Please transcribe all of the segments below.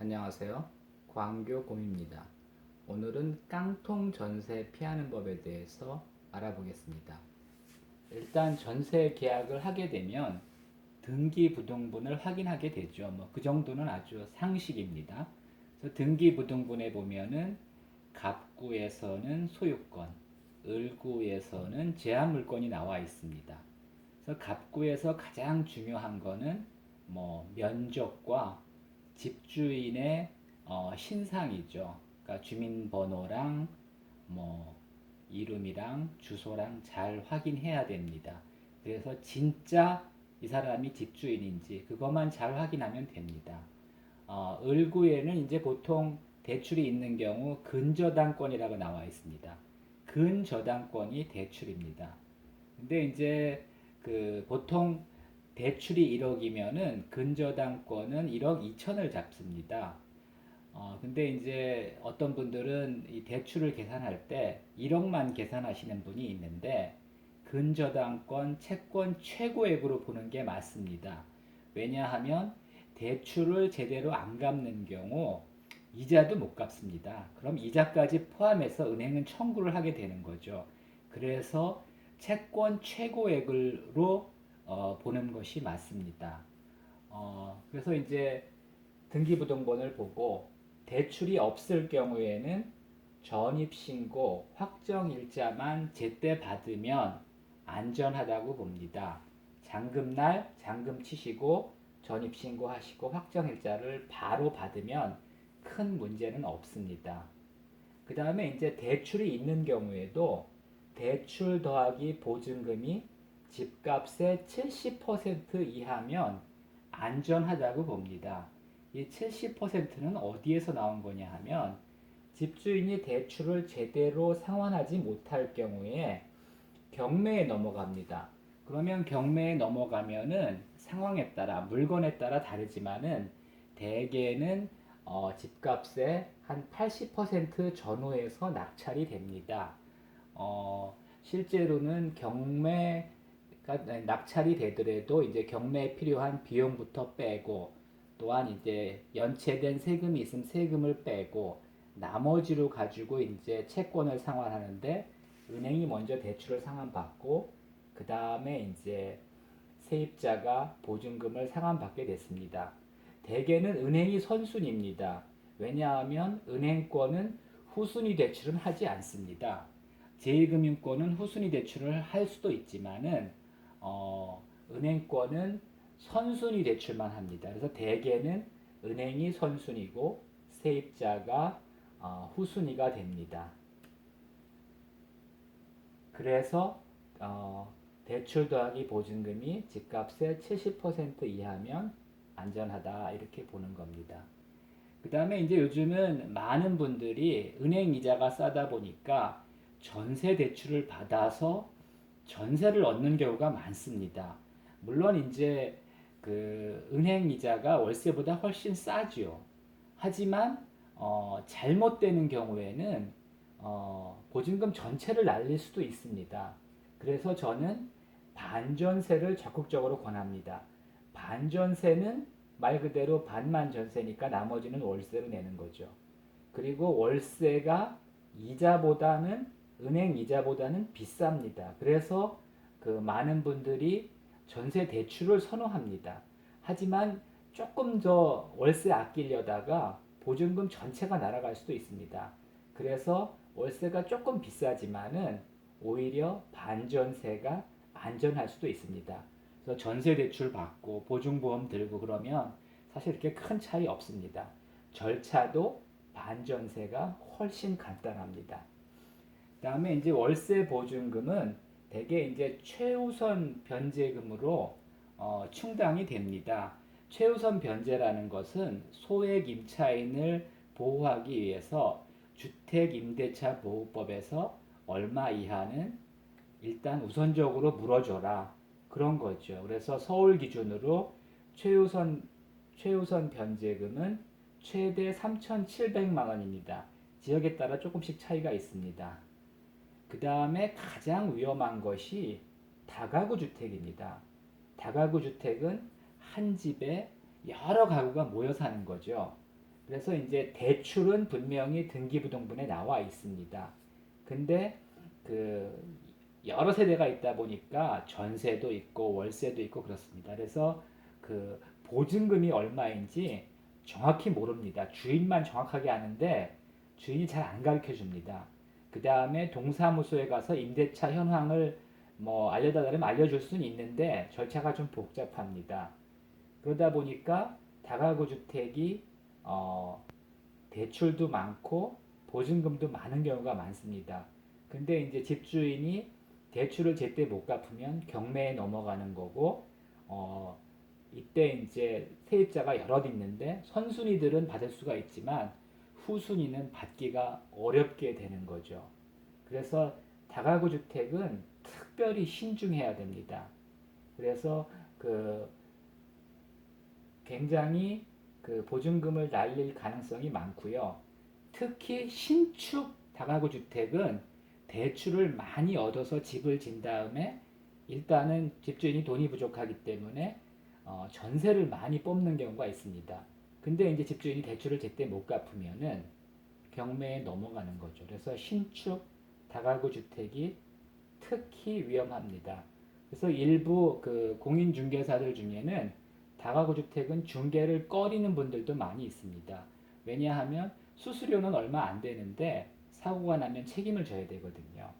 안녕하세요. 광교곰입니다. 오늘은 깡통 전세 피하는 법에 대해서 알아보겠습니다. 일단 전세 계약을 하게 되면 등기부등본을 확인하게 되죠. 그 정도는 아주 상식입니다. 그래서 등기부등본에 보면은 갑구에서는 소유권, 을구에서는 제한물권이 나와 있습니다. 그래서 갑구에서 가장 중요한 거는 면적과 집주인의 신상이죠. 그러니까 주민번호랑 뭐 이름이랑 주소랑 잘 확인해야 됩니다. 그래서 진짜 이 사람이 집주인인지 그것만 잘 확인하면 됩니다. 을구에는 이제 보통 대출이 있는 경우 근저당권이라고 나와 있습니다. 근저당권이 대출입니다. 근데 이제 보통 대출이 1억이면은 근저당권은 1억 2천을 잡습니다. 근데 이제 어떤 분들은 이 대출을 계산할 때 1억만 계산하시는 분이 있는데 근저당권 채권 최고액으로 보는 게 맞습니다. 왜냐하면 대출을 제대로 안 갚는 경우 이자도 못 갚습니다. 그럼 이자까지 포함해서 은행은 청구를 하게 되는 거죠. 그래서 채권 최고액으로 보는 것이 맞습니다. 그래서 이제 등기부등본을 보고 대출이 없을 경우에는 전입신고, 확정일자만 제때 받으면 안전하다고 봅니다. 잔금날 잔금 치시고 전입신고하시고 확정일자를 바로 받으면 큰 문제는 없습니다. 그 다음에 이제 대출이 있는 경우에도 대출 더하기 보증금이 집값의 70% 이하면 안전하다고 봅니다. 이 70%는 어디에서 나온 거냐 하면 집주인이 대출을 제대로 상환하지 못할 경우에 경매에 넘어갑니다. 그러면 경매에 넘어가면은 상황에 따라 물건에 따라 다르지만은 대개는 집값의 한 80% 전후에서 낙찰이 됩니다. 실제로는 경매가 낙찰이 되더라도 이제 경매에 필요한 비용부터 빼고 또한 이제 연체된 세금이 있으면 세금을 빼고 나머지로 가지고 이제 채권을 상환하는데 은행이 먼저 대출을 상환받고 그 다음에 이제 세입자가 보증금을 상환받게 됐습니다. 대개는 은행이 선순위입니다. 왜냐하면 은행권은 후순위 대출은 하지 않습니다. 제1금융권은 후순위 대출을 할 수도 있지만은 은행권은 선순위 대출만 합니다. 그래서 대개는 은행이 선순위고 세입자가 후순위가 됩니다. 그래서 대출 더하기 보증금이 집값의 70% 이하면 안전하다 이렇게 보는 겁니다. 그 다음에 이제 요즘은 많은 분들이 은행 이자가 싸다 보니까 전세 대출을 받아서 전세를 얻는 경우가 많습니다. 물론 이제 은행 이자가 월세보다 훨씬 싸죠. 하지만 잘못되는 경우에는 보증금 전체를 날릴 수도 있습니다. 그래서 저는 반전세를 적극적으로 권합니다. 반전세는 말 그대로 반만 전세니까 나머지는 월세로 내는 거죠. 그리고 월세가 이자보다는 은행 이자보다는 비쌉니다. 그래서 많은 분들이 전세 대출을 선호합니다. 하지만 조금 더 월세 아끼려다가 보증금 전체가 날아갈 수도 있습니다. 그래서 월세가 조금 비싸지만은 오히려 반전세가 안전할 수도 있습니다. 그래서 전세 대출 받고 보증보험 들고 그러면 사실 이렇게 큰 차이 없습니다. 절차도 반전세가 훨씬 간단합니다. 그다음에 이제 월세 보증금은 대개 이제 최우선 변제금으로 충당이 됩니다. 최우선 변제라는 것은 소액 임차인을 보호하기 위해서 주택임대차 보호법에서 얼마 이하는 일단 우선적으로 물어줘라 그런 거죠. 그래서 서울 기준으로 최우선 변제금은 최대 3,700만 원입니다. 지역에 따라 조금씩 차이가 있습니다. 그 다음에 가장 위험한 것이 다가구 주택입니다. 다가구 주택은 한 집에 여러 가구가 모여 사는 거죠. 그래서 이제 대출은 분명히 등기부등본에 나와 있습니다. 근데 그 여러 세대가 있다 보니까 전세도 있고 월세도 있고 그렇습니다. 그래서 그 보증금이 얼마인지 정확히 모릅니다. 주인만 정확하게 아는데 주인이 잘 안 가르쳐 줍니다. 그 다음에 동사무소에 가서 임대차 현황을 뭐 알려달라면 알려줄 수는 있는데 절차가 좀 복잡합니다. 그러다 보니까 다가구 주택이 대출도 많고 보증금도 많은 경우가 많습니다. 근데 이제 집주인이 대출을 제때 못 갚으면 경매에 넘어가는 거고, 어, 이때 이제 세입자가 여럿 있는데 선순위들은 받을 수가 있지만 후순위는 받기가 어렵게 되는 거죠. 그래서 다가구 주택은 특별히 신중해야 됩니다. 그래서 그 굉장히 그 보증금을 날릴 가능성이 많고요. 특히 신축 다가구 주택은 대출을 많이 얻어서 집을 진 다음에 일단은 집주인이 돈이 부족하기 때문에 전세를 많이 뽑는 경우가 있습니다. 근데 이제 집주인이 대출을 제때 못 갚으면은 경매에 넘어가는 거죠. 그래서 신축 다가구 주택이 특히 위험합니다. 그래서 일부 그 공인중개사들 중에는 다가구 주택은 중개를 꺼리는 분들도 많이 있습니다. 왜냐하면 수수료는 얼마 안 되는데 사고가 나면 책임을 져야 되거든요.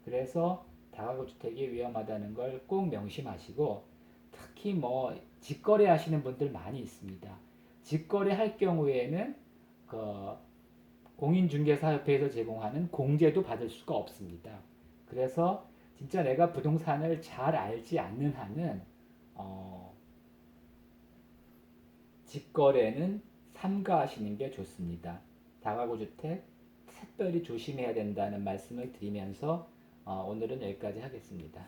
그래서 다가구 주택이 위험하다는 걸 꼭 명심하시고 특히 뭐 직거래 하시는 분들 많이 있습니다. 직거래 할 경우에는 그 공인중개사협회에서 제공하는 공제도 받을 수가 없습니다. 그래서 진짜 내가 부동산을 잘 알지 않는 한은 어, 직거래는 삼가하시는 게 좋습니다. 다가구 주택 특별히 조심해야 된다는 말씀을 드리면서 오늘은 여기까지 하겠습니다.